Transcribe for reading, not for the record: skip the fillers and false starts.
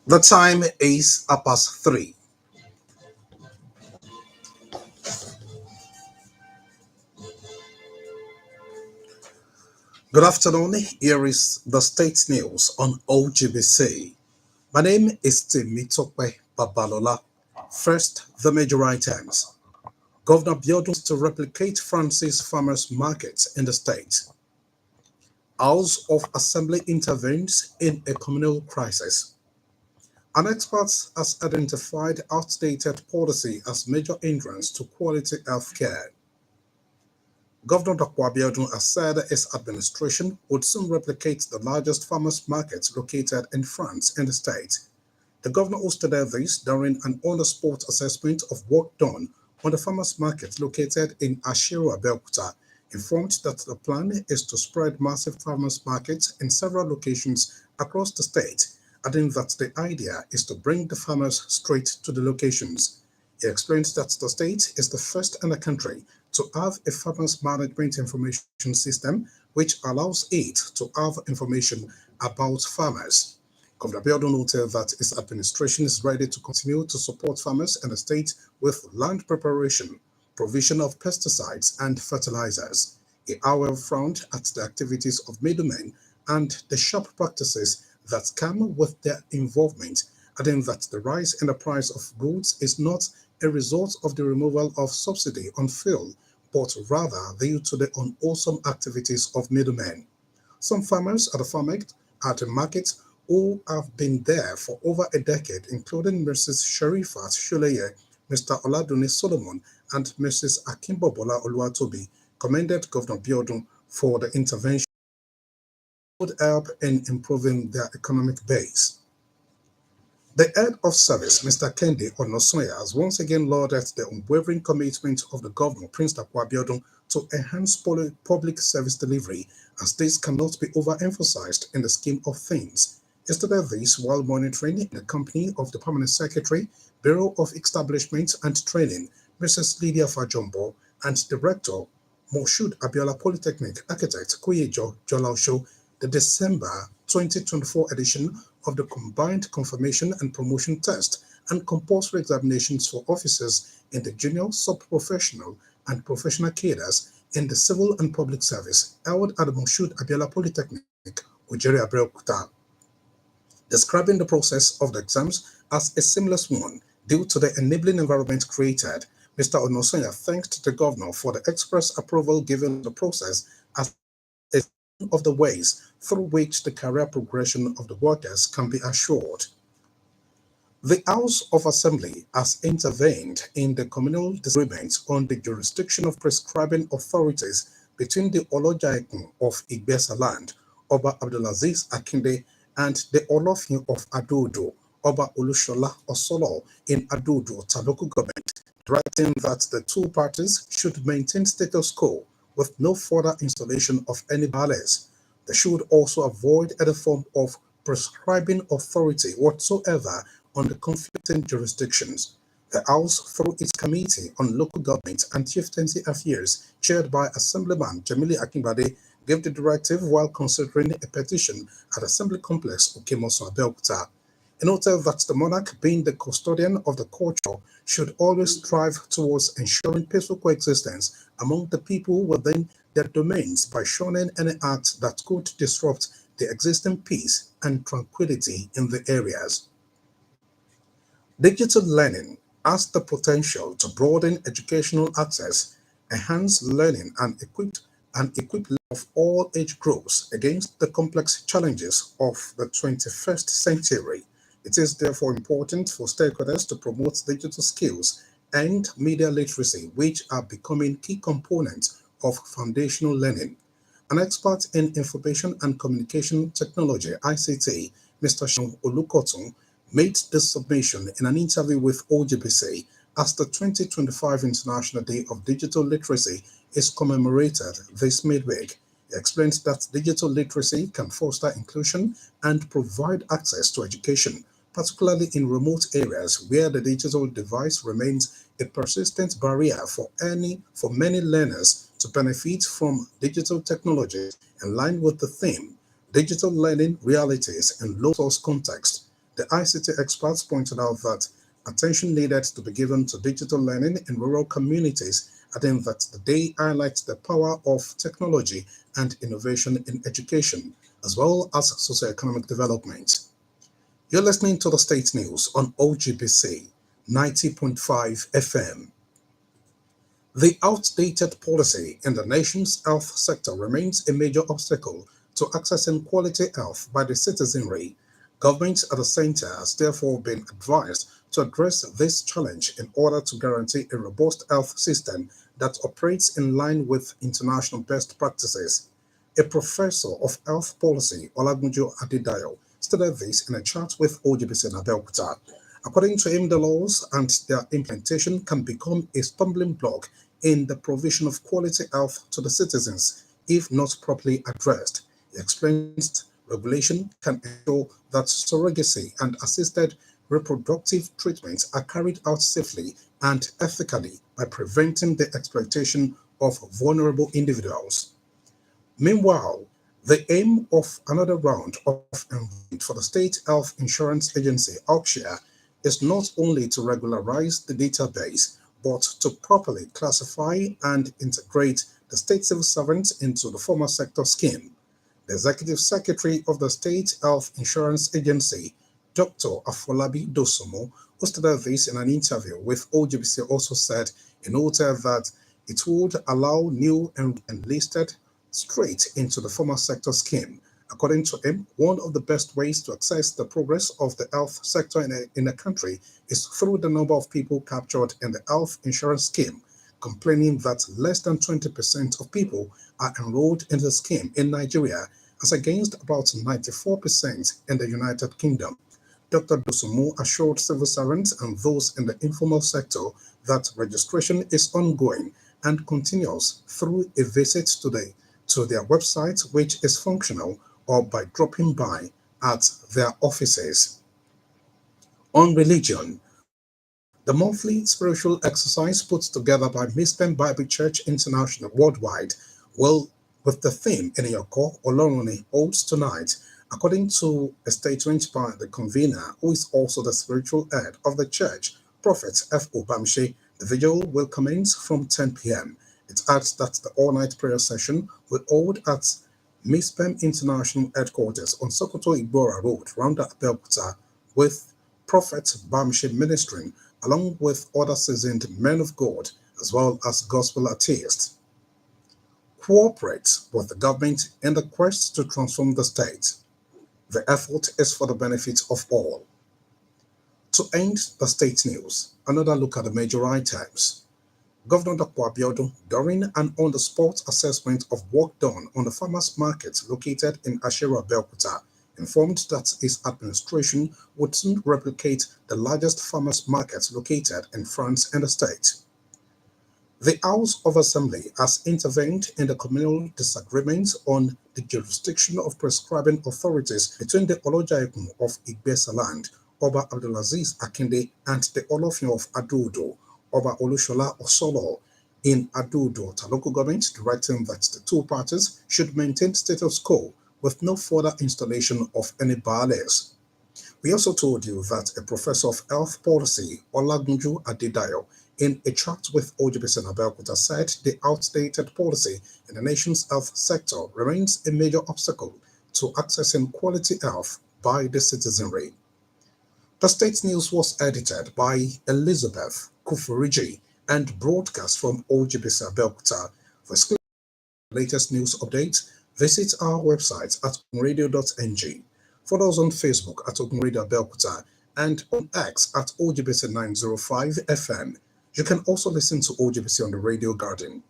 The time is 3:30. Good afternoon. Here is the state news on OGBC. My name is Temitope Babalola. First, the major items. Governor Biodun wants to replicate Francis Farmers Market in the state. House of Assembly intervenes in a communal crisis. An expert has identified outdated policy as major hindrance to quality health care. Governor Dr. Abiodun has said his administration would soon replicate the largest farmers' market located in France in the state. The governor hosted this during an on-the-spot assessment of work done on the farmers' market located in Ashiru, Abeokuta, informed that the plan is to spread massive farmers' markets in several locations across the state, adding that the idea is to bring the farmers straight to the locations. He explained that the state is the first in the country to have a farmers management information system which allows it to have information about farmers. Governor Biodun noted that his administration is ready to continue to support farmers in the state with land preparation, provision of pesticides and fertilizers. He, however, frowned at the activities of middlemen and the sharp practices that come with their involvement, adding that the rise in the price of goods is not a result of the removal of subsidy on fuel, but rather due to the unwholesome activities of middlemen. Some farmers at the market who have been there for over a decade, including Mrs. Sharifat Shuleye, Mr. Oladune Solomon, and Mrs. Akimbobola Oluwatobi, commended Governor Biodun for the intervention would help in improving their economic base. The head of service, Mr. Kendi Onosoya, has once again lauded the unwavering commitment of the governor, Prince Dr. Abiodun, to enhance public service delivery, as this cannot be overemphasized in the scheme of things. Yesterday, this while monitoring in the company of the Permanent Secretary, Bureau of Establishment and Training, Mrs. Lydia Fajombo, and Director, Moshood Abiola Polytechnic Architect Kuyejo Jolausho, the December 2024 edition of the Combined Confirmation and Promotion Test and Compulsory Examinations for Officers in the Junior, Sub-Professional, and Professional Cadres in the Civil and Public Service held at the Moshood Abiola Polytechnic, Ujiri Abeokuta. Describing the process of the exams as a seamless one due to the enabling environment created, Mr. Onosoya thanked the governor for the express approval given the process as one of the ways through which the career progression of the workers can be assured. The House of Assembly has intervened in the communal disagreement on the jurisdiction of prescribing authorities between the Olojaikun of Igbesa land, Oba Abdulaziz Akinde, and the Olofin of Adodo, Oba Olushola Osolo in Adodo, local government, directing that the two parties should maintain status quo with no further installation of any ballets. They should also avoid any form of prescribing authority whatsoever on the conflicting jurisdictions. The House, through its Committee on Local Government and Chieftaincy Affairs, chaired by Assemblyman Jamili Akinbade, gave the directive while considering a petition at Assembly Complex Okemoso Abeokuta. He noted that the monarch, being the custodian of the culture, should always strive towards ensuring peaceful coexistence among the people within their domains by shunning any act that could disrupt the existing peace and tranquility in the areas. Digital learning has the potential to broaden educational access, enhance learning, and equip of all age groups against the complex challenges of the 21st century. It is therefore important for stakeholders to promote digital skills and media literacy, which are becoming key components of foundational learning. An expert in information and communication technology (ICT), Mr. Sean Olukotun, made this submission in an interview with OGBC as the 2025 International Day of Digital Literacy is commemorated this midweek. He explains that digital literacy can foster inclusion and provide access to education, particularly in remote areas where the digital device remains a persistent barrier for many learners to benefit from digital technologies In line with the theme, digital learning realities in low-source context, the ICT experts pointed out that attention needed to be given to digital learning in rural communities, adding that the day highlights the power of technology and innovation in education, as well as socioeconomic development. You're listening to the State News on OGBC 90.5 FM. The outdated policy in the nation's health sector remains a major obstacle to accessing quality health by the citizenry. Government at the center has therefore been advised to address this challenge in order to guarantee a robust health system that operates in line with international best practices. A professor of health policy, Olagunjo Adedayo, stated this in a chat with OGBC in Abeokuta. According to him, the laws and their implementation can become a stumbling block in the provision of quality health to the citizens if not properly addressed. He explains regulation can ensure that surrogacy and assisted reproductive treatments are carried out safely and ethically by preventing the exploitation of vulnerable individuals. Meanwhile, the aim of another round of enrollment for the State Health Insurance Agency, OCSIA, is not only to regularize the database, but to properly classify and integrate the state civil servants into the formal sector scheme. The Executive Secretary of the State Health Insurance Agency, Dr. Afolabi Dosumo, who stated this in an interview with OGBC, also said he noted that it would allow new and enlisted straight into the formal sector scheme. According to him, one of the best ways to assess the progress of the health sector in a country is through the number of people captured in the health insurance scheme, complaining that less than 20% of people are enrolled in the scheme in Nigeria, as against about 94% in the United Kingdom. Dr. Dosumu assured civil servants and those in the informal sector that registration is ongoing and continues through a visit to their website, which is functional, or by dropping by at their offices. On religion, the monthly spiritual exercise put together by Mispem Bible Church International Worldwide will, with the theme Eniyoko Oloruni, holds tonight. According to a statement by the convener, who is also the spiritual head of the church, Prophet F. Obamshi, the vigil will commence from 10 p.m. It adds that the all-night prayer session will hold at Mispem International Headquarters on Sokoto Igbora Road, Rounda Abeokuta, with Prophet Bamshi ministering, along with other seasoned men of God, as well as gospel artists. Cooperate with the government in the quest to transform the state. The effort is for the benefit of all. To end the state news, another look at the major items. Governor Dr. Abiodun, during an on-the-spot assessment of work done on the farmers' market located in Ashera Belkuta, informed that his administration would soon replicate the largest farmers' market located in France and the state. The House of Assembly has intervened in the communal disagreements on the jurisdiction of prescribing authorities between the Olojaikun of Igbesa land, Oba Abdulaziz Akinde, and the Olofin of Adudo, Oba Olushola Osolo, in Adudo, the local government, directing that the two parties should maintain status quo with no further installation of any baales. We also told you that a professor of health policy, Olagunju Adedayo, in a chat with OGBC in Abeokuta, said the outdated policy in the nation's health sector remains a major obstacle to accessing quality health by the citizenry. The State News was edited by Elizabeth Kufuriji and broadcast from OGBC Abeokuta. For exclusive latest news updates, visit our website at openradio.ng. Follow us on Facebook at Open Radio Abeokuta and on X at OGBC 905 FM. You can also listen to OGBC on the Radio Garden.